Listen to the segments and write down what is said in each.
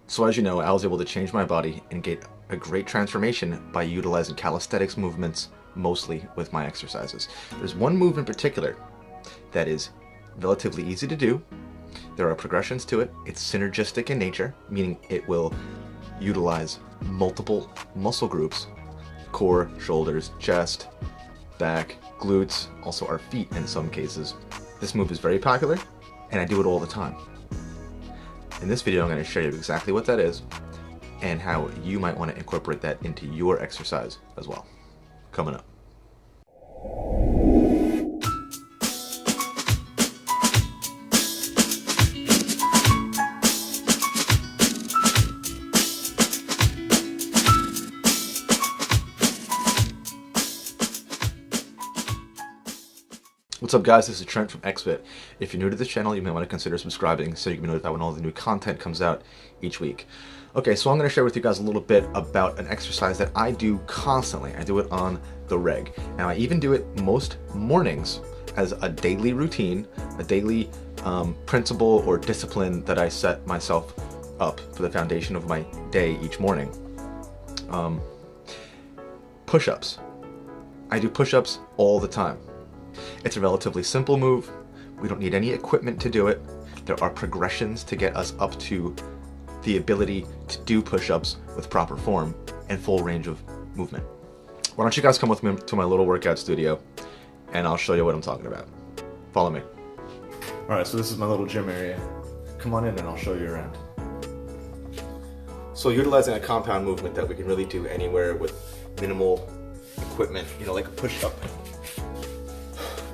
So as you know, I was able to change my body and get a great transformation by utilizing calisthenics movements, mostly with my exercises. There's one move in particular that is relatively easy to do. There are progressions to it. It's synergistic in nature, meaning it will utilize multiple muscle groups: core, shoulders, chest, back, glutes, also our feet in some cases. This move is very popular, and I do it all the time. In this video, I'm going to show you exactly what that is and how you might want to incorporate that into your exercise as well. Coming up. What's up guys, this is Trent from xFit. If you're new to this channel, you may want to consider subscribing so you can be notified when all the new content comes out each week. Okay, so I'm going to share with you guys a little bit about an exercise that I do constantly. I do it on the reg. Now I even do it most mornings as a daily routine, a daily principle or discipline that I set myself up for the foundation of my day each morning. Push-ups. I do push-ups all the time. It's a relatively simple move. We don't need any equipment to do it. There are progressions to get us up to the ability to do push-ups with proper form and full range of movement. Why don't you guys come with me to my little workout studio and I'll show you what I'm talking about. Follow me. All right, so this is my little gym area. Come on in and I'll show you around. So utilizing a compound movement that we can really do anywhere with minimal equipment, like a push-up.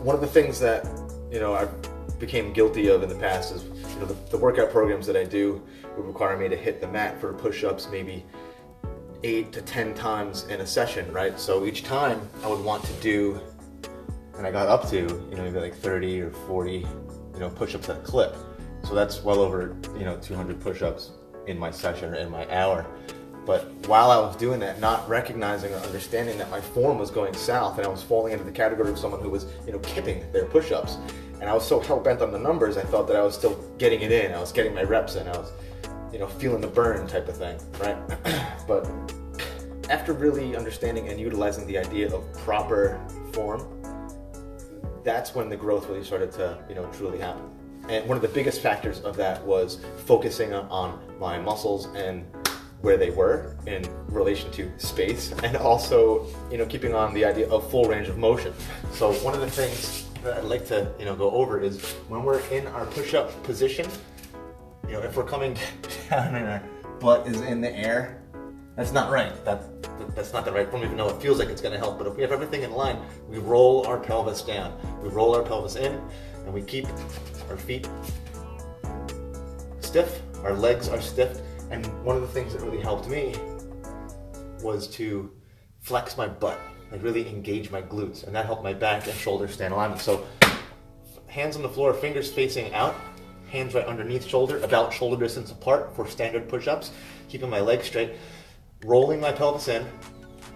One of the things that, I became guilty of in the past is, the workout programs that I do would require me to hit the mat for push-ups maybe 8 to 10 times in a session, right? So each time I would want to do, and I got up to, maybe like 30 or 40, push-ups at a clip. So that's well over, 200 push-ups in my session or in my hour. But while I was doing that, not recognizing or understanding that my form was going south and I was falling into the category of someone who was, kipping their push-ups. And I was so hell-bent on the numbers, I thought that I was still getting it in. I was getting my reps in. I was, feeling the burn type of thing, right? But after really understanding and utilizing the idea of proper form, that's when the growth really started to, truly happen. And one of the biggest factors of that was focusing on my muscles and where they were in relation to space, and also, keeping on the idea of full range of motion. So one of the things that I'd like to, go over is when we're in our push-up position, if we're coming down and our butt is in the air, that's not right. That's not the right form, even though it feels like it's gonna help. But if we have everything in line, we roll our pelvis down, we roll our pelvis in, and we keep our feet stiff, our legs are stiff. And one of the things that really helped me was to flex my butt, like really engage my glutes, and that helped my back and shoulders stay in alignment. So hands on the floor, fingers facing out, hands right underneath shoulder, about shoulder distance apart for standard push-ups, keeping my legs straight, rolling my pelvis in,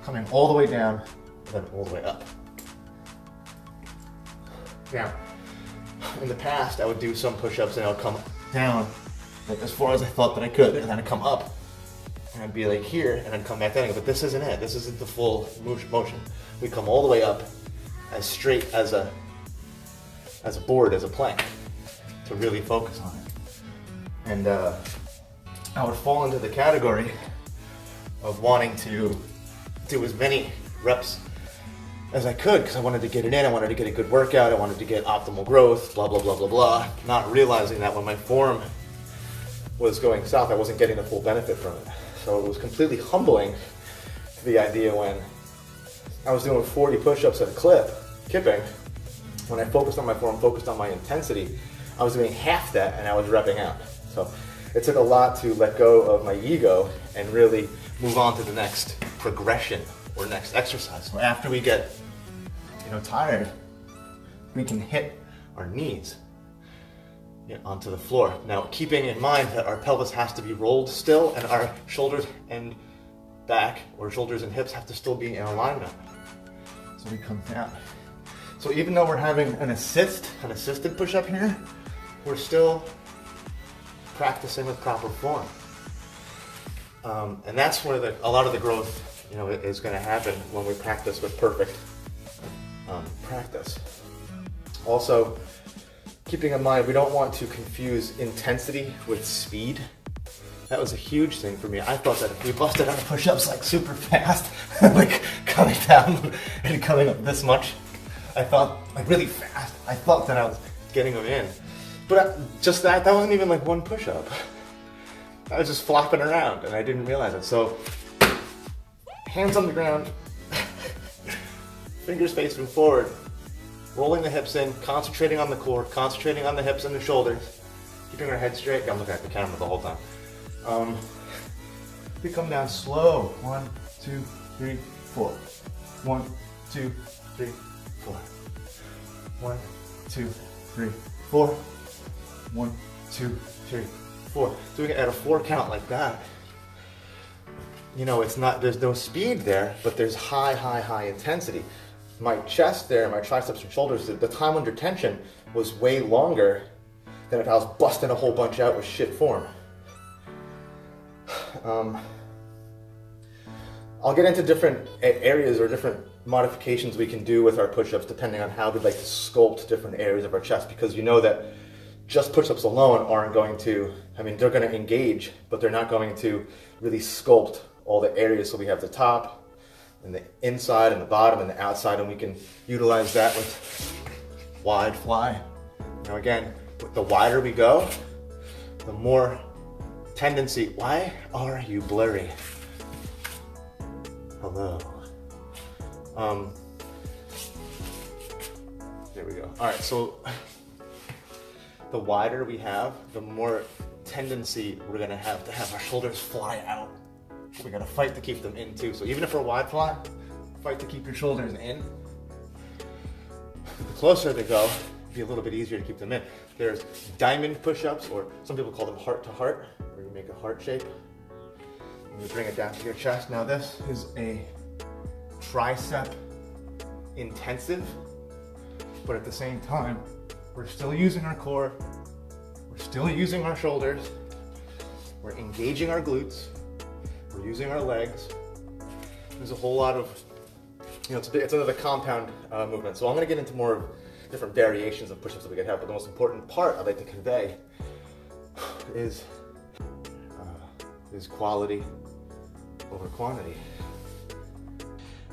coming all the way down, and then all the way up. Now, in the past, I would do some push-ups and I would come down like as far as I thought that I could, and then I'd come up, and I'd be like here, and I'd come back down. But this isn't it. This isn't the full motion. We come all the way up, as straight as a board, as a plank, to really focus on it. And I would fall into the category of wanting to do as many reps as I could, because I wanted to get it in. I wanted to get a good workout. I wanted to get optimal growth. Blah blah blah blah blah. Not realizing that when my form was going south, I wasn't getting the full benefit from it. So it was completely humbling to the idea when I was doing 40 push-ups at a clip, kipping, when I focused on my form, focused on my intensity, I was doing half that and I was repping out. So it took a lot to let go of my ego and really move on to the next progression or next exercise. So after we get, tired, we can hit our knees onto the floor. Now, keeping in mind that our pelvis has to be rolled still and our shoulders and back, or shoulders and hips, have to still be in alignment. So we come down. So even though we're having an assisted push-up here, we're still practicing with proper form. And that's where a lot of the growth, you know, is going to happen when we practice with perfect practice. Also, keeping in mind, we don't want to confuse intensity with speed. That was a huge thing for me. I thought that if we busted out push-ups like super fast, like coming down and coming up this much, I thought, like really fast, I thought that I was getting them in. But just that wasn't even like one push-up. I was just flopping around and I didn't realize it. So, hands on the ground, fingers facing forward, rolling the hips in, concentrating on the core, concentrating on the hips and the shoulders, keeping our head straight. I'm looking at the camera the whole time. We come down slow. 1, 2, 3, 4. 1, 2, 3, 4. 1, 2, 3, 4. 1, 2, 3, 4. Doing it at a 4 count like that. You know, there's no speed there, but there's high intensity. My chest there, my triceps and shoulders, the time under tension was way longer than if I was busting a whole bunch out with shit form. I'll get into different areas or different modifications we can do with our push-ups depending on how we'd like to sculpt different areas of our chest, because you know that just push-ups alone aren't going to, I mean, they're going to engage, but they're not going to really sculpt all the areas. So we have the top and the inside and the bottom and the outside, and we can utilize that with wide fly. Now again, the wider we go, the more tendency. Why are you blurry? Hello. There we go. All right, so the wider we have, the more tendency we're gonna have our shoulders fly out. We gotta fight to keep them in too. So even if we're wide fly, fight to keep your shoulders in. The closer they go, it'll be a little bit easier to keep them in. There's diamond push-ups, or some people call them heart to heart, where you make a heart shape and you bring it down to your chest. Now this is a tricep intensive, but at the same time, we're still using our core, we're still using our shoulders, we're engaging our glutes, we're using our legs. There's a whole lot of, you know, it's another compound movement. So I'm gonna get into more different variations of push-ups that we could have, but the most important part I'd like to convey is quality over quantity.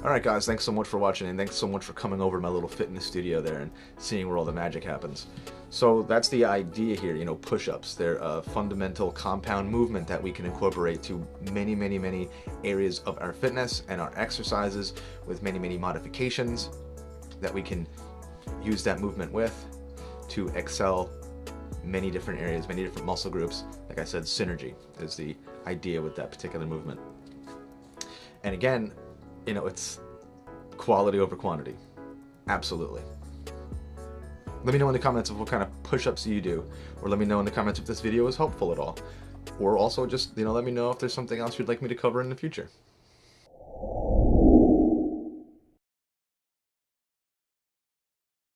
All right, guys, thanks so much for watching, and thanks so much for coming over to my little fitness studio there and seeing where all the magic happens. So that's the idea here, you know, push-ups. They're a fundamental compound movement that we can incorporate to many areas of our fitness and our exercises, with many modifications that we can use that movement with to excel many different areas, many different muscle groups. Like I said, synergy is the idea with that particular movement. And again, you know, it's quality over quantity. Absolutely. Let me know in the comments of what kind of push-ups you do, or let me know in the comments if this video was helpful at all. Or also just, you know, let me know if there's something else you'd like me to cover in the future.